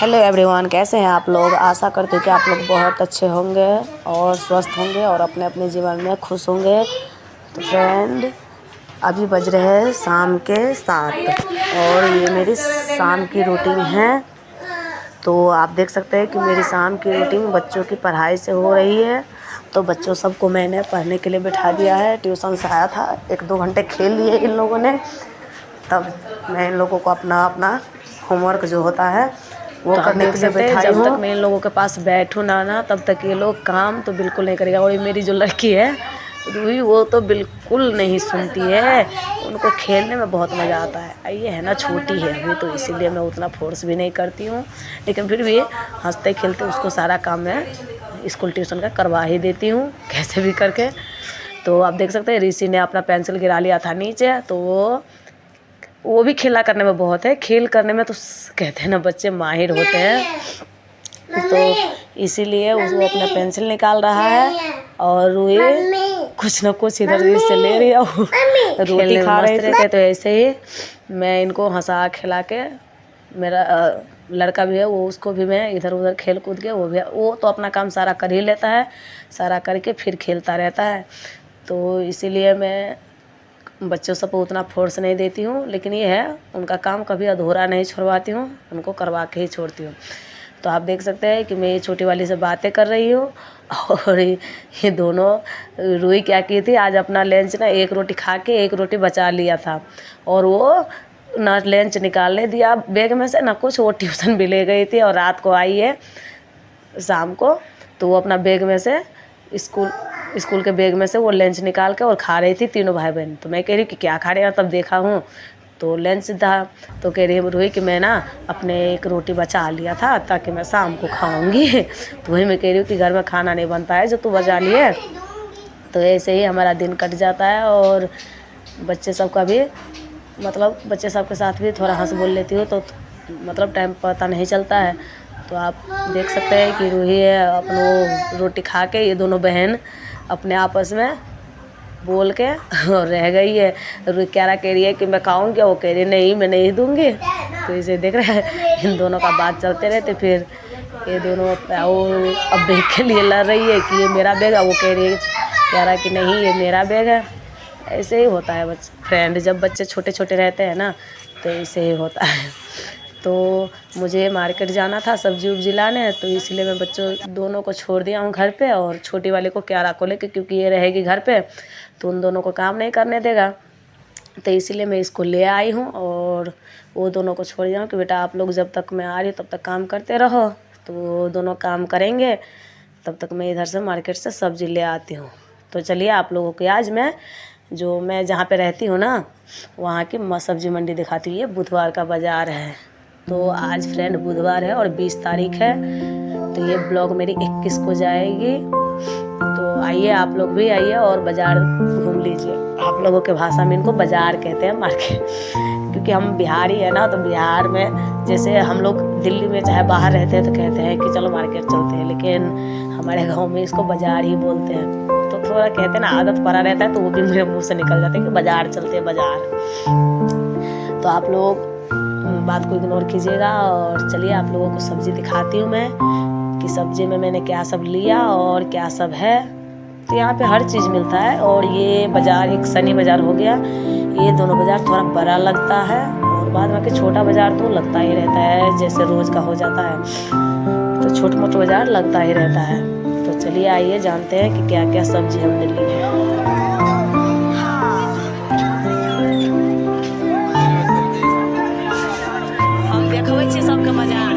Hello everyone, कैसे हैं आप लोग। आशा करते हैं कि आप लोग बहुत अच्छे होंगे और स्वस्थ होंगे और अपने अपने जीवन में खुश होंगे। तो फ्रेंड, अभी बज रहे हैं शाम के 7 और ये मेरी शाम की रूटीन है। तो आप देख सकते हैं कि मेरी शाम की रूटीन बच्चों की पढ़ाई से हो रही है। तो बच्चों सबको मैंने पढ़ने के लिए बैठा दिया है। ट्यूशन से आया था, 1-2 घंटे खेल लिए इन लोगों ने। तब मैं इन लोगों को अपना अपना होमवर्क जो होता है वो तो करने के लिए बैठाई जब हूँ। तक मैं इन लोगों के पास बैठूँ ना तब तक ये लोग काम तो बिल्कुल नहीं करेगा। और ये मेरी जो लड़की है रूही, वो तो बिल्कुल नहीं सुनती है। उनको खेलने में बहुत मज़ा आता है। ये है ना, छोटी है अभी, तो इसीलिए मैं उतना फोर्स भी नहीं करती हूँ। लेकिन फिर भी हंसते खेलते उसको सारा काम मैं स्कूल ट्यूशन का करवा ही देती हूँ कैसे भी करके। तो आप देख सकते हैं ऋषि ने अपना पेंसिल गिरा लिया था नीचे। तो वो भी खेला करने में बहुत है। खेल करने में तो कहते हैं ना बच्चे माहिर होते हैं। तो इसीलिए वो अपना पेंसिल निकाल रहा है और रूही कुछ ना कुछ इधर उधर से ले रही है। रोटी खा रहे थे। तो ऐसे ही मैं इनको हंसा खिला के, मेरा लड़का भी है वो, उसको भी मैं इधर उधर खेल कूद के, वो तो अपना काम सारा कर ही लेता है। सारा करके फिर खेलता रहता है। तो इसीलिए मैं बच्चों सब को उतना फोर्स नहीं देती हूँ। लेकिन ये है, उनका काम कभी अधूरा नहीं छोड़वाती हूँ, उनको करवा के ही छोड़ती हूँ। तो आप देख सकते हैं कि मैं ये छोटी वाली से बातें कर रही हूँ और ये दोनों, रूही क्या की थी आज अपना लंच ना 1 रोटी खा के 1 रोटी बचा लिया था। और वो ना लंच निकालने दिया बैग में से ना कुछ। वो ट्यूशन भी ले गई थी और रात को आई है शाम को, तो वो अपना बैग में से स्कूल के बैग में से वो लंच निकाल के और खा रही थी तीनों भाई बहन। तो मैं कह रही कि क्या खा रहे हैं, तब देखा हूँ तो लंच था। तो कह रही है रूही कि मैं ना अपने 1 रोटी बचा लिया था ताकि मैं शाम को खाऊंगी। तो वही मैं कह रही हूँ कि घर में खाना नहीं बनता है जो तू बचा लिए। तो ऐसे ही हमारा दिन कट जाता है। और बच्चे सब का भी मतलब बच्चे सब के साथ भी थोड़ा हंस बोल लेती हूँ, तो मतलब टाइम पता नहीं चलता है। तो आप देख सकते हैं कि रूही है अपना रोटी खा के, ये दोनों बहन अपने आपस में बोल के और रह गई है। रूही क्या कह रही है कि मैं खाऊंगी, वो कह रही नहीं मैं नहीं दूंगी। तो इसे देख रहे हैं, इन दोनों का बात चलते रहते। फिर ये दोनों वो अब बैग के लिए लड़ रही है कि ये मेरा बैग है, वो कह रहा कि नहीं ये मेरा बैग है। ऐसे ही होता है बच्चे फ्रेंड, जब बच्चे छोटे छोटे रहते हैं ना तो ऐसे ही होता है। तो मुझे मार्केट जाना था सब्जी उब्जी लाने, तो इसलिए मैं बच्चों दोनों को छोड़ दिया हूँ घर पे। और छोटी वाले को क्यारा को लेके, क्योंकि ये रहेगी घर पे तो उन दोनों को काम नहीं करने देगा। तो इसीलिए मैं इसको ले आई हूँ और वो दोनों को छोड़ दिया हूँ कि बेटा आप लोग जब तक मैं आ रही हूँ तब तक काम करते रहो। तो वो दोनों काम करेंगे, तब तक मैं इधर से मार्केट से सब्ज़ी ले आती हूँ। तो चलिए आप लोगों को आज मैं जहाँ पे रहती हूँ ना वहाँ की सब्ज़ी मंडी दिखाती हूँ। ये बुधवार का बाज़ार है। तो आज फ्रेंड बुधवार है और 20 तारीख है। तो ये ब्लॉग मेरी 21 को जाएगी। तो आइए आप लोग भी आइए और बाज़ार घूम लीजिए। आप लोगों के भाषा में इनको बाज़ार कहते हैं, मार्केट। क्योंकि हम बिहारी है ना, तो बिहार में जैसे हम लोग दिल्ली में चाहे बाहर रहते हैं तो कहते हैं कि चलो मार्केट चलते हैं, लेकिन हमारे गाँव में इसको बाज़ार ही बोलते हैं। तो थोड़ा कहते हैं ना आदत पड़ा रहता है, तो वो भी मेरे मुँह से निकल जाते हैं कि बाज़ार चलते हैं बाज़ार। तो आप लोग बात को इग्नोर कीजिएगा और चलिए आप लोगों को सब्ज़ी दिखाती हूँ मैं कि सब्ज़ी में मैंने क्या सब लिया और क्या सब है। तो यहाँ पे हर चीज़ मिलता है। और ये बाज़ार एक शनि बाज़ार हो गया, ये दोनों बाज़ार थोड़ा बड़ा लगता है। और बाद बाकी छोटा बाज़ार तो लगता ही रहता है, जैसे रोज़ का हो जाता है। तो छोटा मोटा बाज़ार लगता ही रहता है। तो चलिए आइए जानते हैं कि क्या क्या सब्ज़ी हमने ली है। सबके बाजार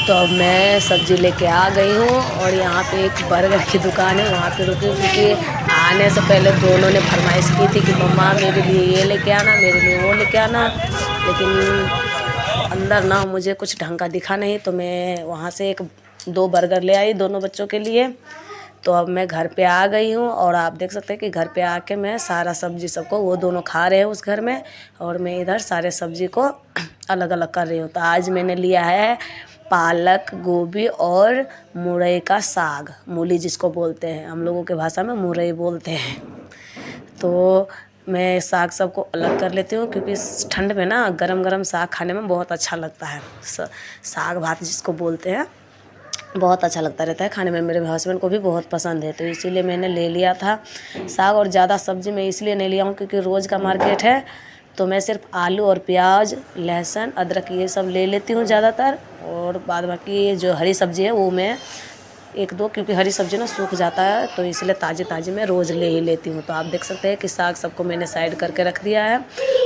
तो अब मैं सब्ज़ी लेके आ गई हूँ और यहाँ पे एक बर्गर की दुकान है, वहाँ पे रुकी। क्योंकि आने से पहले दोनों ने फरमाइश की थी कि मम्मा मेरे लिए ये लेके आना, मेरे लिए वो लेके आना। लेकिन अंदर ना मुझे कुछ ढंग का दिखा नहीं, तो मैं वहाँ से 1-2 बर्गर ले आई दोनों बच्चों के लिए। तो अब मैं घर पे आ गई हूँ और आप देख सकते हैं कि घर पे आके मैं सारा सब्ज़ी सबको, वो दोनों खा रहे हैं उस घर में और मैं इधर सारे सब्ज़ी को अलग अलग कर रही हूँ। तो आज मैंने लिया है पालक, गोभी और मुरई का साग, मूली जिसको बोलते हैं, हम लोगों के भाषा में मुरई बोलते हैं। तो मैं साग सबको अलग कर लेती हूँ, क्योंकि इस ठंड में ना गरम गरम साग खाने में बहुत अच्छा लगता है। साग भात जिसको बोलते हैं, बहुत अच्छा लगता रहता है खाने में। मेरे हस्बैंड को भी बहुत पसंद है, तो इसीलिए मैंने ले लिया था साग। और ज़्यादा सब्ज़ी मैं इसलिए नहीं लिया हूँ क्योंकि रोज़ का मार्केट है, तो मैं सिर्फ आलू और प्याज, लहसुन, अदरक ये सब ले लेती हूँ ज़्यादातर। और बाद बाकी जो हरी सब्ज़ी है वो मैं एक दो, क्योंकि हरी सब्ज़ी ना सूख जाता है, तो इसलिए ताज़ी ताज़ी मैं रोज़ ले ही लेती हूँ। तो आप देख सकते हैं कि साग सबको मैंने साइड करके रख दिया है।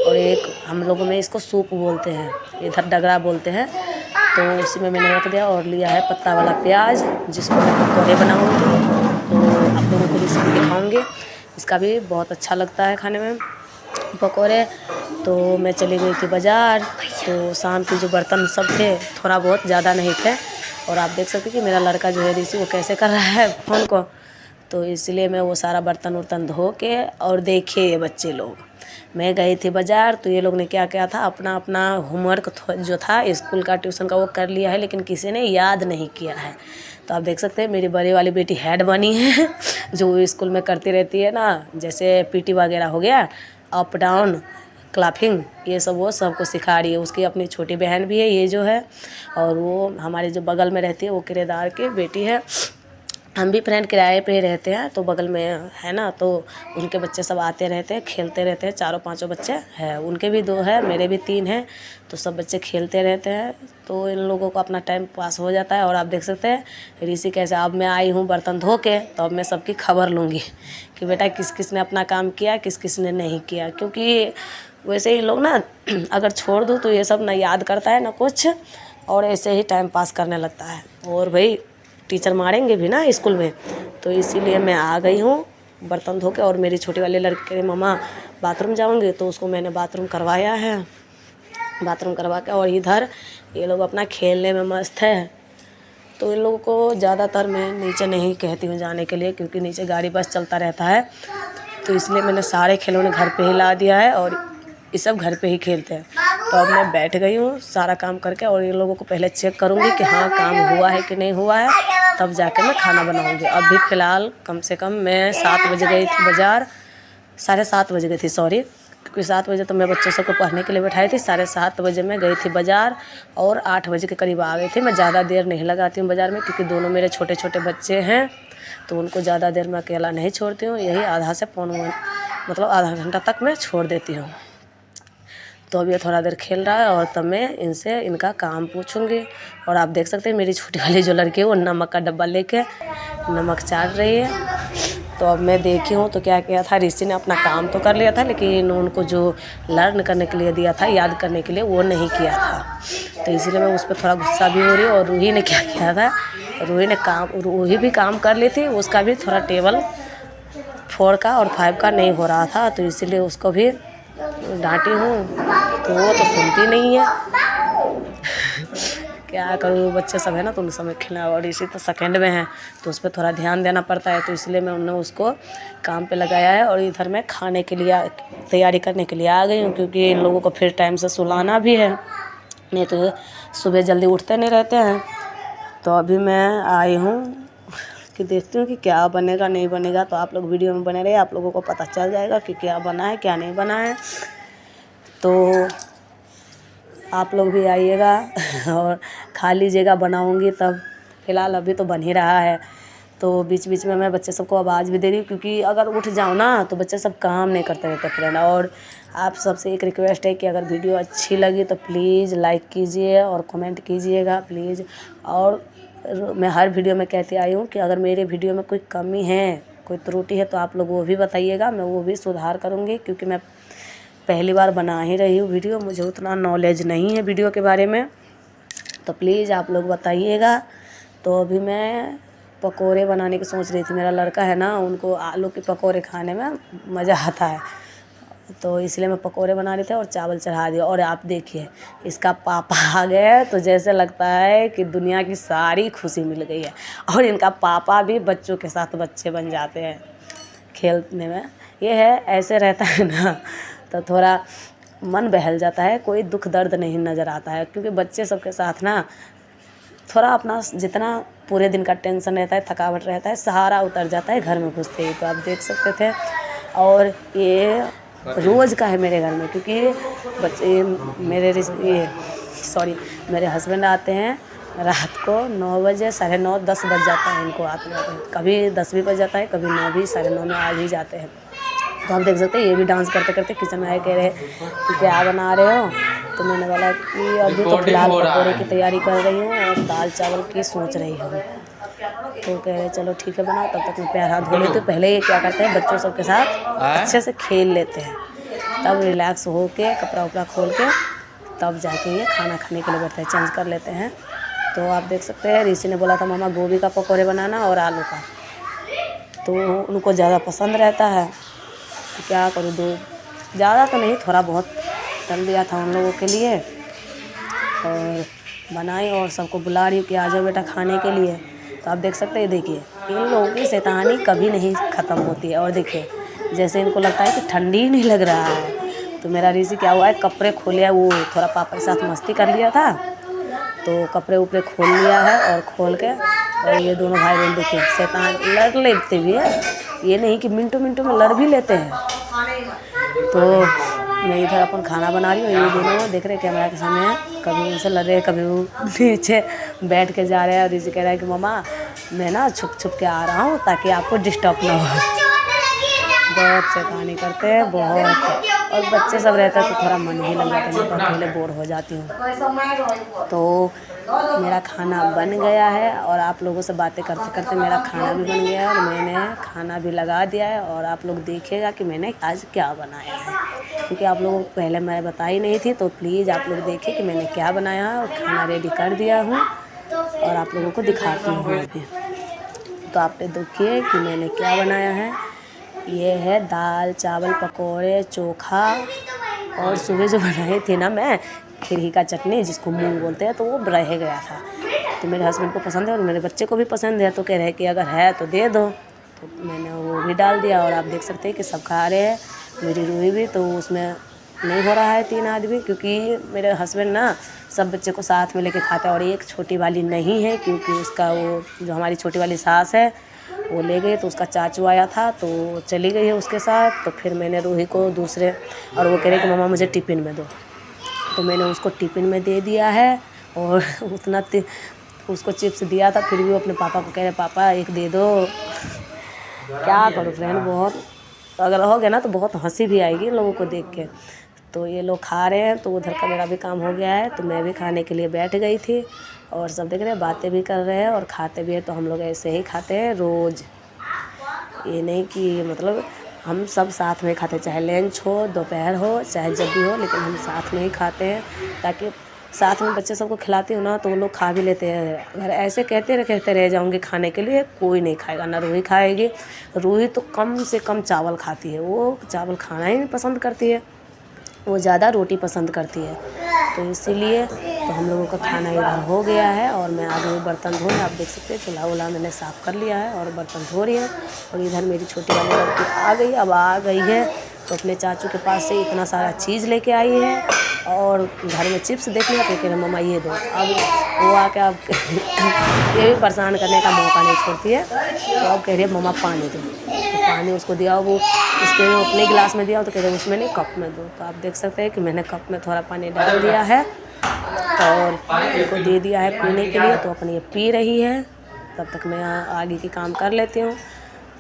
और एक हम लोगों में इसको सूप बोलते हैं, इधर डगरा बोलते हैं, तो उसी में मैंने रख दिया। और लिया है पत्ता वाला प्याज, जिसको मैं पकौड़े बनाऊँगी, तो आप लोगों को रेसिपी दिखाऊँगी। इसका भी बहुत अच्छा लगता है खाने में पकौड़े। तो मैं चली गई थी बाज़ार, तो शाम के जो बर्तन सब थे, थोड़ा बहुत, ज़्यादा नहीं थे। और आप देख सकते हैं कि मेरा लड़का जो है ऋषि, वो कैसे कर रहा है फ़ोन को, तो इसलिए मैं वो सारा बर्तन उर्तन धो के, और देखिए ये बच्चे लोग, मैं गई थी बाज़ार, तो ये लोग ने क्या किया था, अपना अपना होमवर्क जो था स्कूल का, ट्यूशन का, वो कर लिया है, लेकिन किसी ने याद नहीं किया है। तो आप देख सकते हैं मेरी बड़ी वाली बेटी हेड बनी है जो स्कूल में करती रहती है ना, जैसे पीटी वगैरह हो गया, अप डाउन, क्लापिंग, ये सब वो सबको सिखा रही है। उसकी अपनी छोटी बहन भी है ये जो है, और वो हमारे जो बगल में रहती है वो किराएदार की बेटी है। हम भी फ्रेंड किराए पे ही रहते हैं, तो बगल में है ना, तो उनके बच्चे सब आते रहते हैं, खेलते रहते हैं, चारों पांचों बच्चे हैं, उनके भी 2 है, मेरे भी 3 हैं, तो सब बच्चे खेलते रहते हैं। तो इन लोगों को अपना टाइम पास हो जाता है। और आप देख सकते हैं ऋषि कैसे, अब मैं आई हूँ बर्तन धो के, तो अब मैं सबकी खबर लूँगी कि बेटा किस किस ने अपना काम किया, किस किस ने नहीं किया। क्योंकि वैसे ही लोग ना अगर छोड़ दूँ तो ये सब ना याद करता है ना कुछ, और ऐसे ही टाइम पास करने लगता है। और भाई टीचर मारेंगे भी ना स्कूल में, तो इसीलिए मैं आ गई हूँ बर्तन धो के। और मेरी छोटी वाली लड़की कह रही मम्मा बाथरूम जाऊँगी, तो उसको मैंने बाथरूम करवाया है, बाथरूम करवा के। और इधर ये लोग अपना खेलने में मस्त है। तो इन लोगों को ज़्यादातर मैं नीचे नहीं कहती हूँ जाने के लिए, क्योंकि नीचे गाड़ी बस चलता रहता है, तो इसलिए मैंने सारे खिलौने घर पे ही ला दिया है, और ये सब घर पे ही खेलते हैं। तो अब मैं बैठ गई हूँ सारा काम करके, और इन लोगों को पहले चेक करूँगी कि हाँ काम हुआ है कि नहीं हुआ है, तब जाके मैं खाना बनाऊँगी। अभी फ़िलहाल कम से कम मैं 7 बजे गई थी बाज़ार, 7:30 बजे गई थी, सॉरी, क्योंकि 7 बजे तो मैं बच्चों सबको पढ़ने के लिए बैठाई थी। 7:30 बजे मैं गई थी बाज़ार, और 8 बजे के करीब आ गई थी। मैं ज़्यादा देर नहीं लगाती हूँ बाज़ार में, क्योंकि दोनों मेरे छोटे छोटे बच्चे हैं, तो उनको ज़्यादा देर मैं अकेला नहीं छोड़ती हूँ। यही आधा से पौन मतलब आधा घंटा तक मैं छोड़ देती हूँ। तो अब ये थोड़ा देर खेल रहा है, और तब मैं इनसे इनका काम पूछूंगी। और आप देख सकते हैं मेरी छोटी वाली जो लड़की है वो नमक का डब्बा लेके नमक चाट रही है। तो अब मैं देखी हूँ तो क्या किया था, ऋषि ने अपना काम तो कर लिया था, लेकिन उनको जो लर्न करने के लिए दिया था, याद करने के लिए, वो नहीं किया था। तो इसीलिए मैं उस पर थोड़ा गुस्सा भी हो रही हूँ। और रूही ने क्या किया था, रूही भी काम कर ली थी, उसका भी थोड़ा टेबल 4 का और 5 का नहीं हो रहा था, तो इसीलिए उसको भी डांटी हूँ, तो वो तो सुनती नहीं है। क्या करूँ, बच्चे सब है ना, तो उन समय खिला, और इसी तो सेकंड में है, तो उस पर थोड़ा ध्यान देना पड़ता है, तो इसलिए मैं उन्हें उसको काम पे लगाया है। और इधर मैं खाने के लिए तैयारी करने के लिए आ गई हूँ, क्योंकि इन लोगों को फिर टाइम से सुलाना भी है, नहीं तो सुबह जल्दी उठते नहीं रहते हैं। तो अभी मैं आई हूँ कि देखती हूँ कि क्या बनेगा नहीं बनेगा, तो आप लोग वीडियो में बने रहे, आप लोगों को पता चल जाएगा कि क्या बना है क्या नहीं बना है। तो आप लोग भी आइएगा और खा लीजिएगा, बनाऊँगी तब। फ़िलहाल अभी तो बन ही रहा है, तो बीच बीच में मैं बच्चे सबको आवाज़ भी दे रही हूँ, क्योंकि अगर उठ जाऊँ ना तो बच्चे सब काम नहीं करते रहते फ्रेंड। और आप सबसे एक रिक्वेस्ट है कि अगर वीडियो अच्छी लगी तो प्लीज़ लाइक कीजिए और कमेंट कीजिएगा प्लीज़। और मैं हर वीडियो में कहती आई हूँ कि अगर मेरे वीडियो में कोई कमी है, कोई त्रुटि है, तो आप लोग वो भी बताइएगा, मैं वो भी सुधार करूँगी, क्योंकि मैं पहली बार बना ही रही हूँ वीडियो, मुझे उतना नॉलेज नहीं है वीडियो के बारे में, तो प्लीज़ आप लोग बताइएगा। तो अभी मैं पकोड़े बनाने की सोच रही थी, मेरा लड़का है ना, उनको आलू के पकोड़े खाने में मज़ा आता है, तो इसलिए मैं पकोड़े बना रही थी और चावल चढ़ा दिया। और आप देखिए इसका पापा आ गया, तो जैसे लगता है कि दुनिया की सारी खुशी मिल गई है। और इनका पापा भी बच्चों के साथ बच्चे बन जाते हैं खेलने में, ये है ऐसे रहता है ना, तो थोड़ा मन बहल जाता है, कोई दुख दर्द नहीं नज़र आता है, क्योंकि बच्चे सबके साथ ना थोड़ा अपना जितना पूरे दिन का टेंशन रहता है, थकावट रहता है, सहारा उतर जाता है घर में घुसते ही। तो आप देख सकते थे। और ये रोज़ का है मेरे घर में, क्योंकि बच्चे मेरे हस्बैंड आते हैं रात को 9 बजे, 9:30, 10 बज जाता है इनको आते हैं। कभी 10 भी बज जाता है, कभी 9 भी, 9:30 में आ ही जाते हैं। तो आप देख सकते हैं ये भी डांस करते करते किचन में आए, कह रहे कि क्या बना रहे हो। तो मैंने बोला कि अभी तो फिलहाल पकौड़े की तैयारी कर रही हूँ और दाल चावल की सोच रही हूँ। तो कह रहे चलो ठीक है बनाओ, तब तक मैं पैर हाथ धो लेती हूँ। पहले ये क्या करते हैं, बच्चों सबके साथ अच्छे से खेल लेते हैं, तब रिलैक्स हो के कपड़ा उपड़ा खोल के तब जाके ये खाना खाने के लिए बैठते हैं, चेंज कर लेते हैं। तो आप देख सकते हैं ऋषि ने बोला था मामा गोभी का पकौड़े बनाना और आलू का, तो उनको ज़्यादा पसंद रहता है। तो क्या करूँ, ज़्यादा तो नहीं, थोड़ा बहुत तल दिया था उन लोगों के लिए और बनाई और सबको बुला रही हूँ कि आ जाओ बेटा खाने के लिए। तो आप देख सकते हैं, देखिए इन लोगों की शैतानी कभी नहीं ख़त्म होती है। और देखिए जैसे इनको लगता है कि ठंडी ही नहीं लग रहा है। तो मेरा ऋषि क्या हुआ है, कपड़े खोले है, वो थोड़ा पापा के साथ मस्ती कर लिया था, तो कपड़े उपड़े खोल लिया है और खोल के, और ये दोनों भाई बहन देखिए शैतान लड़ लेते भी है, ये नहीं कि मिनटों मिनटों में लड़ भी लेते हैं। तो मैं इधर अपन खाना बना रही हूँ, ये दोनों देख रहे कैमरा के सामने है, कभी उनसे लड़ रहे, कभी वो नीचे बैठ के जा रहे हैं। और ऋषि कह रहा है कि मम्मा मैं ना छुप छुप के आ रहा हूँ ताकि आपको डिस्टर्ब ना हो। बहुत शैतानी करते हैं बहुत, और बच्चे सब रहते हैं तो थोड़ा मन भी लग जाता है, मैं तो अकेले बोर हो जाती हूँ। तो मेरा खाना बन गया है और आप लोगों से बातें करते करते मेरा खाना भी बन गया है और मैंने खाना भी लगा दिया है। और आप लोग देखिएगा कि मैंने आज क्या बनाया है, क्योंकि आप लोगों को पहले मैं बताई नहीं थी, तो प्लीज़ आप लोग देखिए कि मैंने क्या बनाया है। और खाना रेडी कर दिया हूँ और आप लोगों को दिखाती हूँ अभी। तो आप देखिए कि मैंने क्या बनाया है। ये है दाल चावल पकौड़े चोखा, और सुबह जो बनाई थी ना मैं खिरही का चटनी, जिसको मूंग बोलते हैं, तो वो रह गया था। तो मेरे हस्बैंड को पसंद है और मेरे बच्चे को भी पसंद है, तो कह रहे हैं कि अगर है तो दे दो। तो मैंने वो भी डाल दिया और आप देख सकते हैं कि सब खा रहे हैं। मेरी रूही भी, तो उसमें नहीं हो रहा है 3 आदमी, क्योंकि मेरे हस्बैंड ना सब बच्चे को साथ में लेके खाता है। और एक छोटी वाली नहीं है, क्योंकि उसका वो जो हमारी छोटी वाली सास है वो ले गई, तो उसका चाचू आया था तो चली गई है उसके साथ। तो फिर मैंने रूही को दूसरे, और वो कह रहे कि मम्मा मुझे टिफ़िन में दो, तो मैंने उसको टिफ़िन में दे दिया है। और उतना उसको चिप्स दिया था, फिर भी वो अपने पापा को कह रहे पापा एक दे दो। क्या करूँ फ्रेंड, बहुत अगर हो गया ना तो बहुत हंसी भी आएगी लोगों को देख के। तो ये लोग खा रहे हैं, तो उधर का मेरा भी काम हो गया है, तो मैं भी खाने के लिए बैठ गई थी। और सब देख रहे हैं, बातें भी कर रहे हैं और खाते भी हैं। तो हम लोग ऐसे ही खाते हैं रोज़, ये नहीं कि मतलब हम सब साथ में खाते हैं, चाहे लंच हो दोपहर हो चाहे जब भी हो, लेकिन हम साथ में ही खाते हैं, ताकि साथ में बच्चे सबको खिलाती हूँ ना तो वो लोग खा भी लेते हैं। अगर ऐसे कहते रह जाऊँगी खाने के लिए, कोई नहीं खाएगा, ना रूही खाएगी। रूही तो कम से कम चावल खाती है, वो चावल खाना ही नहीं पसंद करती है, वो ज़्यादा रोटी पसंद करती है। तो इसीलिए तो हम लोगों का खाना इधर हो गया है और मैं आ गई बर्तन धोने। आप देख सकते हैं चूल्हा वूल्हा मैंने साफ़ कर लिया है और बर्तन धो रही है। और इधर मेरी छोटी वाली लड़की आ गई, अब आ गई है तो अपने चाचू के पास से इतना सारा चीज़ लेके आई है। और घर में चिप्स देख लिया तो कह रहे मम्मा ये दो। अब वो आके अब ये भी परेशान करने का मौका नहीं छोड़ती है, तो अब कह रही है मम्मा पानी दो। तो पानी उसको दिया, वो उसके अपने गिलास में दिया, तो कह रहे उसमें नहीं कप में दो। तो आप देख सकते हैं कि मैंने कप में थोड़ा पानी डाल दिया है और इनको दे दिया है पीने के लिए। तो अपन ये पी रही है, तब तक मैं आगे की काम कर लेती हूँ।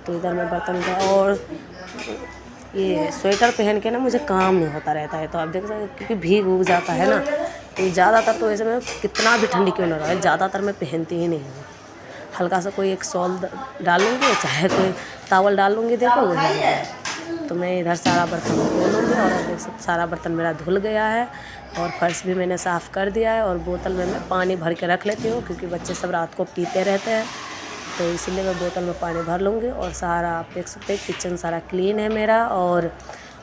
तो इधर मैं बर्तन और ये स्वेटर पहन के ना मुझे काम नहीं होता रहता है, तो आप देख सकते हैं क्योंकि भीग उग जाता है ना। तो ज़्यादातर तो ऐसे में कितना भी ठंडी क्यों ना रहे, ज़्यादातर मैं पहनती ही नहीं हूँ। हल्का सा कोई एक शॉल डाल लूँगी, चाहे कोई टावल डाल लूँगी, देखो वही। तो मैं इधर सारा बर्तन धो लूँगी और देख सकते सारा बर्तन मेरा धुल गया है और फर्श भी मैंने साफ़ कर दिया है। और बोतल में मैं पानी भर के रख लेती हूँ, क्योंकि बच्चे सब रात को पीते रहते हैं, तो इसीलिए मैं बोतल में पानी भर लूँगी। और सारा आप देख सकते हैं किचन सारा क्लीन है मेरा, और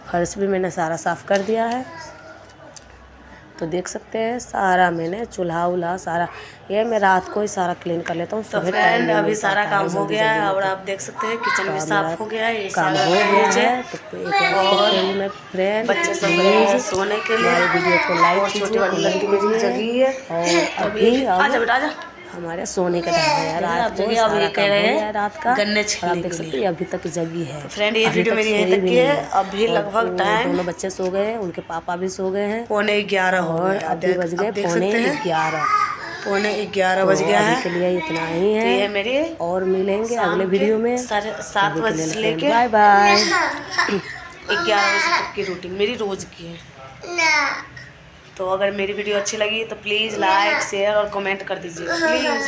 फर्श भी मैंने सारा साफ़ कर दिया है। तो देख सकते हैं सारा मैंने चूल्हा उल्हा सारा, ये मैं रात को ही सारा क्लीन कर लेता हूँ। तो फ्रेंड अभी सारा काम हो गया है और आप देख सकते हैं किचन भी साफ हो गया है, काम हो गया है। तो एक बार फ्रेंड बच्चे सब गए सोने के लिए, वीडियो को लाइक कीजिए, छोटी वाली लड़की मेरी जगी है। और अभी आजा बेटा आजा, हमारे सोने का टाइम है यार, रात को अब सारा ये काम कह हो रहे गया हैं रात का। गन्ने और आप छीलने देख के सकते लिए। हैं अभी तक जगी है। फ्रेंड ये अभी वीडियो तक मेरी सोई यहीं तक भी की नहीं है। अभी और लगभग वो टाइम दोनों बच्चे सो गए हैं, उनके पापा भी सो गए हैं 11:15 हो और गया। अभी बज गए अब देख 11:15। 11:15 तो बज गया अभी है। के लिए इतना ही तो ये है मेरे और मिलेंगे शाम अगले के वीडियो में। 7:30 अभी के बजे लिए से फ्रेंड लेके बाय बाय। 11 बजे तक की रूटीन मेरी रोज की है। तो अगर मेरी वीडियो अच्छी लगी तो प्लीज़ लाइक शेयर और कमेंट कर दीजिएगा प्लीज़।